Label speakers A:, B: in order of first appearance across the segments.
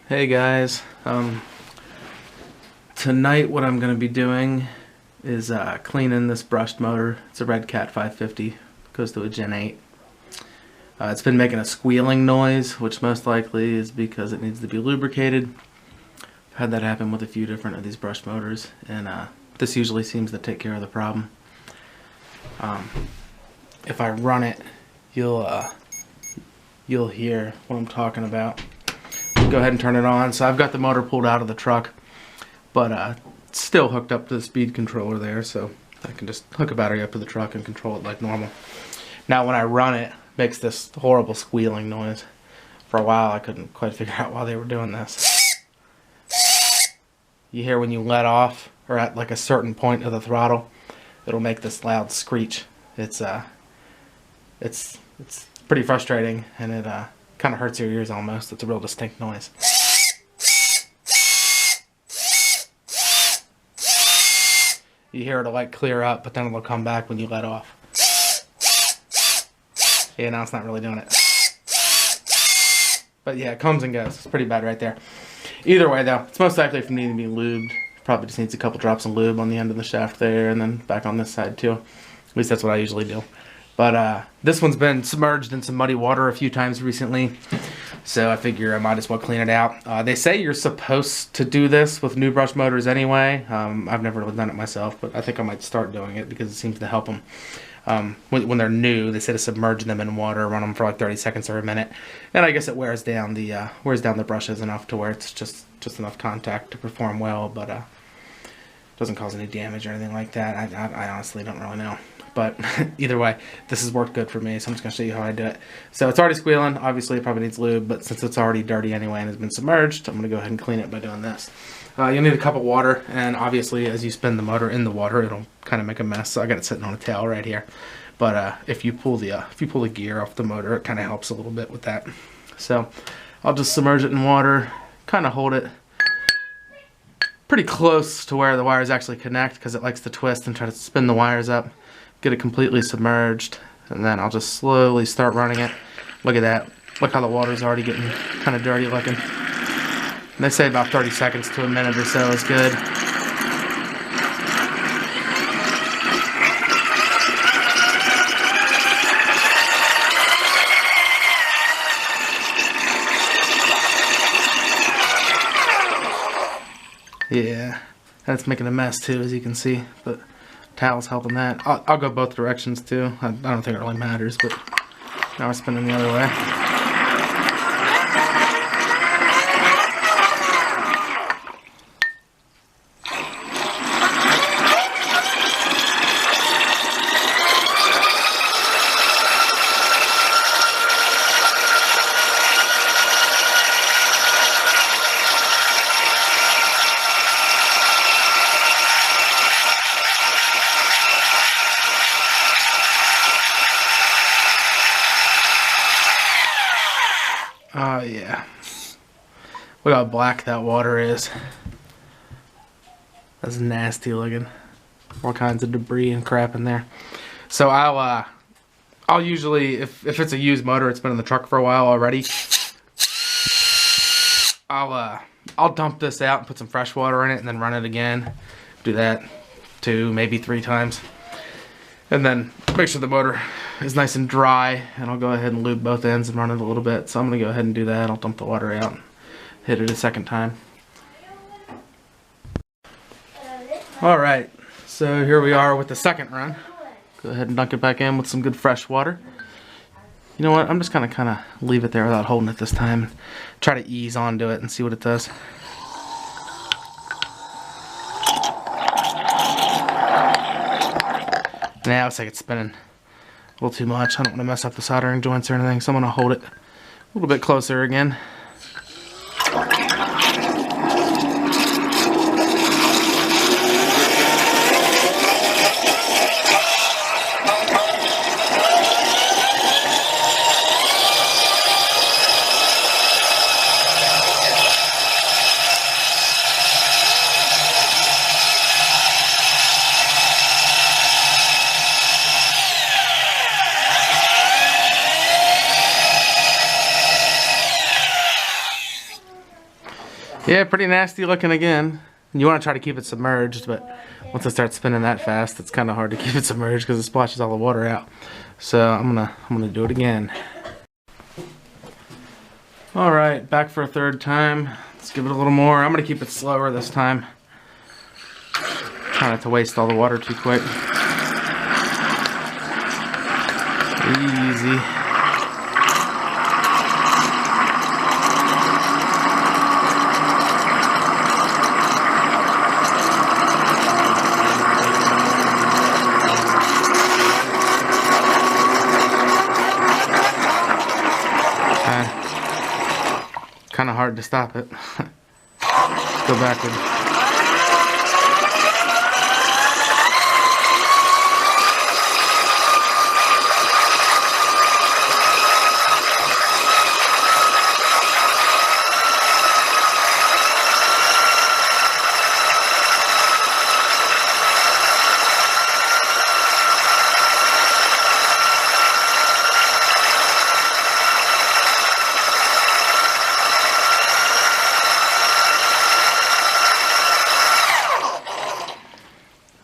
A: Hey guys, tonight what I'm going to be doing is cleaning this brushed motor. It's a Red Cat 550, goes to a Gen 8. It's been making a squealing noise, which most likely is because it needs to be lubricated. I've had that happen with a few different of these brushed motors, and this usually seems to take care of the problem. If I run it, you'll hear what I'm talking about. Go ahead and turn it on. So I've got the motor pulled out of the truck, but it's still hooked up to the speed controller there, so I can just hook a battery up to the truck and control it like normal. Now when I run it, it makes this horrible squealing noise. For a while I couldn't quite figure out why they were doing this. You hear when you let off, or at like a certain point of the throttle, it'll make this loud screech. It's pretty frustrating, and it kind of hurts your ears almost. It's a real distinct noise. You hear it'll like clear up, but then it'll come back when you let off. Yeah, now it's not really doing it. But yeah, it comes and goes. It's pretty bad right there. Either way though, it's most likely from needing to be lubed. Probably just needs a couple drops of lube on the end of the shaft there, and then back on this side too. At least that's what I usually do. But this one's been submerged in some muddy water a few times recently, so I figure I might as well clean it out. They say you're supposed to do this with new brush motors anyway. I've never really done it myself, but I think I might start doing it because it seems to help them. When they're new, they say to submerge them in water, run them for like 30 seconds or a minute, and I guess it wears down the brushes enough to where it's just enough contact to perform well, but doesn't cause any damage or anything like that. I honestly don't really know. But either way, this has worked good for me, so I'm just going to show you how I do it. So it's already squealing. Obviously, it probably needs lube, but since it's already dirty anyway and has been submerged, I'm going to go ahead and clean it by doing this. You'll need a cup of water, and obviously, as you spin the motor in the water, it'll kind of make a mess. So I got it sitting on a towel right here. But if you pull the gear off the motor, it kind of helps a little bit with that. So I'll just submerge it in water, kind of hold it pretty close to where the wires actually connect, because it likes to twist and try to spin the wires up. Get it completely submerged, and then I'll just slowly start running it. Look at that. Look how the water's already getting kind of dirty looking. And they say about 30 seconds to a minute or so is good. Yeah, that's making a mess too, as you can see, but towel's helping that. I'll go both directions too. I don't think it really matters, but now we're spinning the other way. Oh yeah. Look how black that water is. That's nasty looking. All kinds of debris and crap in there. So I'll usually, if it's a used motor, it's been in the truck for a while already, I'll dump this out and put some fresh water in it and then run it again. Do that 2, maybe 3 times. And then make sure the motor is nice and dry, and I'll go ahead and lube both ends and run it a little bit. So I'm going to go ahead and do that. I'll dump the water out and hit it a second time. Alright, so here we are with the second run. Go ahead and dunk it back in with some good fresh water. You know what, I'm just going to kind of leave it there without holding it this time. Try to ease onto it and see what it does. Now it's like it's spinning a little too much. I don't want to mess up the soldering joints or anything, so I'm going to hold it a little bit closer again. Yeah, pretty nasty looking again. And you want to try to keep it submerged, but once it starts spinning that fast, it's kind of hard to keep it submerged because it splashes all the water out. So I'm gonna do it again. All right, back for a third time. Let's give it a little more. I'm gonna keep it slower this time. Try not to waste all the water too quick. Easy. Kind of hard to stop it. Go backward.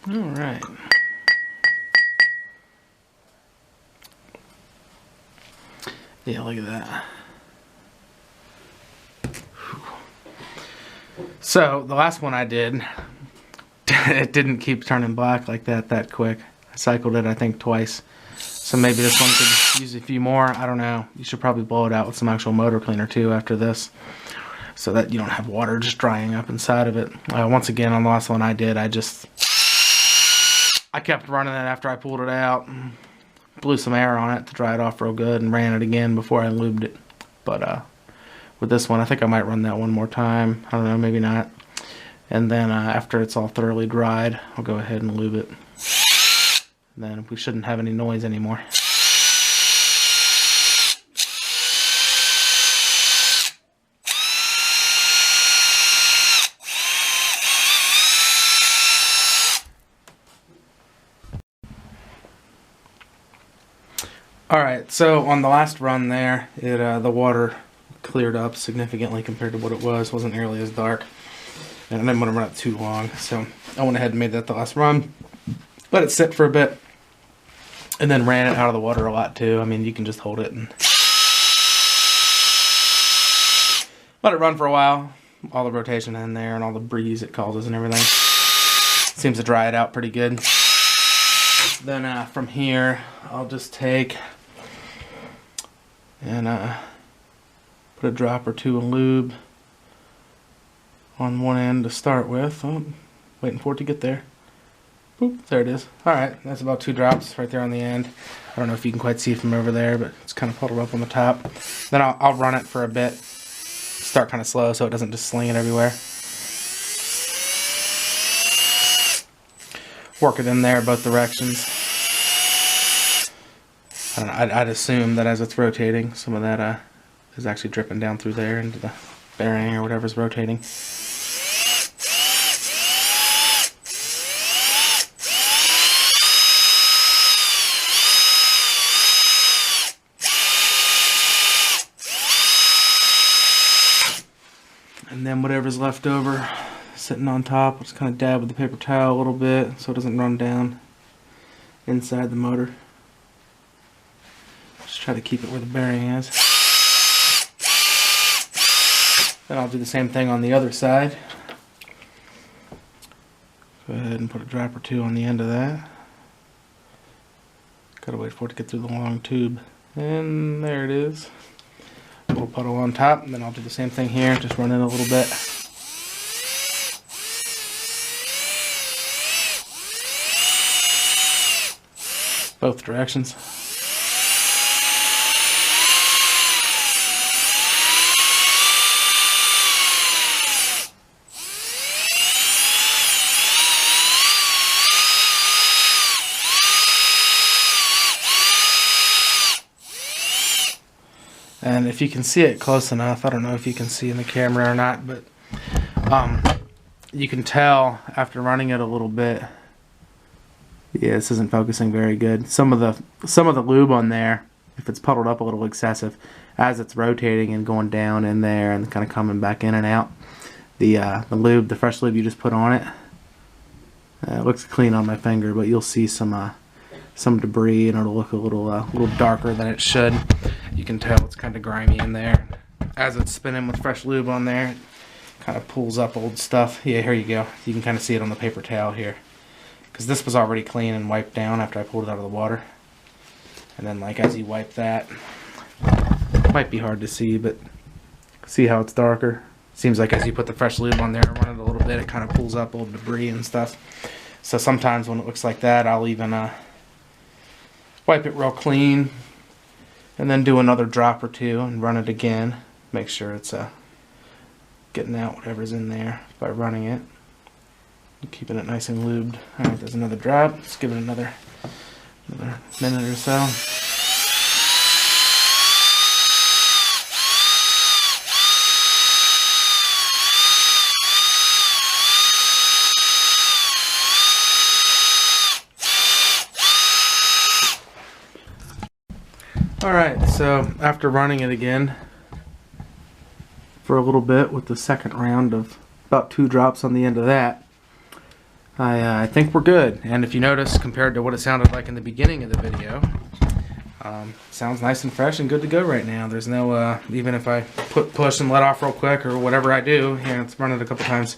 A: Alright. Yeah, look at that. So, the last one I did, it didn't keep turning black like that quick. I cycled it, I think, twice. So maybe this one could use a few more. I don't know. You should probably blow it out with some actual motor cleaner, too, after this, so that you don't have water just drying up inside of it. Once again, on the last one I did, I kept running it after I pulled it out, blew some air on it to dry it off real good, and ran it again before I lubed it. But with this one, I think I might run that one more time. I don't know, maybe not. And then after it's all thoroughly dried, I'll go ahead and lube it. And then we shouldn't have any noise anymore. Alright, so on the last run there, the water cleared up significantly compared to what it was. It wasn't nearly as dark. And I didn't want to run it too long, so I went ahead and made that the last run. Let it sit for a bit, and then ran it out of the water a lot too. I mean, you can just hold it and let it run for a while. All the rotation in there and all the breeze it causes and everything. Seems to dry it out pretty good. Then from here, I'll just take and put a drop or two of lube on one end to start with. Oh, waiting for it to get there. Boop, there it is. Alright, that's about 2 drops right there on the end. I don't know if you can quite see from over there, but it's kind of puddled up on the top. Then I'll run it for a bit. Start kind of slow so it doesn't just sling it everywhere. Work it in there both directions. I don't know, I'd assume that as it's rotating, some of that is actually dripping down through there into the bearing or whatever's rotating. And then whatever's left over sitting on top, I'll just kind of dab with the paper towel a little bit so it doesn't run down inside the motor. Just try to keep it where the bearing is. Then I'll do the same thing on the other side. Go ahead and put a drop or two on the end of that. Gotta wait for it to get through the long tube. And there it is. A little puddle on top, and then I'll do the same thing here, just run it a little bit. Both directions. And if you can see it close enough, I don't know if you can see in the camera or not, but you can tell after running it a little bit. Yeah, this isn't focusing very good. Some of the lube on there, if it's puddled up a little excessive, as it's rotating and going down in there and kind of coming back in and out, the lube, the fresh lube you just put on it. It looks clean on my finger, but you'll see some debris, and it'll look a little darker than it should. You can tell it's kind of grimy in there. As it's spinning with fresh lube on there, it kind of pulls up old stuff. Yeah, here you go. You can kind of see it on the paper towel here, because this was already clean and wiped down after I pulled it out of the water. And then, like, as you wipe that, it might be hard to see, but see how it's darker? Seems like as you put the fresh lube on there and run it a little bit, it kind of pulls up old debris and stuff. So sometimes when it looks like that, I'll even wipe it real clean and then do another drop or two and run it again. Make sure it's getting out whatever's in there by running it. Keeping it nice and lubed. Alright, there's another drop. Let's give it another minute or so. Alright, so after running it again for a little bit with the second round of about 2 drops on the end of that, I think we're good. And if you notice, compared to what it sounded like in the beginning of the video, sounds nice and fresh and good to go right now. There's no, even if I push and let off real quick or whatever I do, here, let's run it a couple times.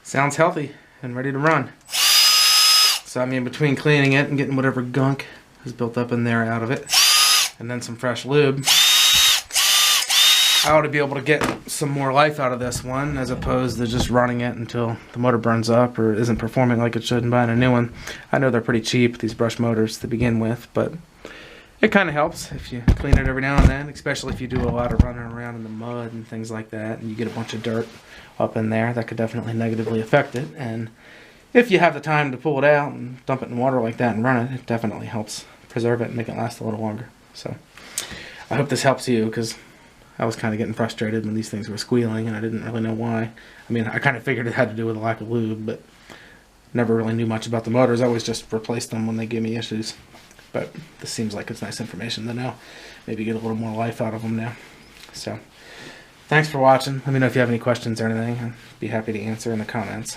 A: Sounds healthy and ready to run. So I mean, between cleaning it and getting whatever gunk is built up in there out of it, and then some fresh lube, I ought to be able to get some more life out of this one, as opposed to just running it until the motor burns up or isn't performing like it should and buying a new one. I know they're pretty cheap, these brush motors, to begin with, but it kind of helps if you clean it every now and then, especially if you do a lot of running around in the mud and things like that, and you get a bunch of dirt up in there. That could definitely negatively affect it. And if you have the time to pull it out and dump it in water like that and run it, it definitely helps preserve it and make it last a little longer. So I hope this helps you, because I was kind of getting frustrated when these things were squealing and I didn't really know why. I mean, I kind of figured it had to do with a lack of lube, but never really knew much about the motors. I always just replaced them when they give me issues. But this seems like it's nice information to know. Maybe get a little more life out of them now. So thanks for watching. Let me know if you have any questions or anything. I'd be happy to answer in the comments.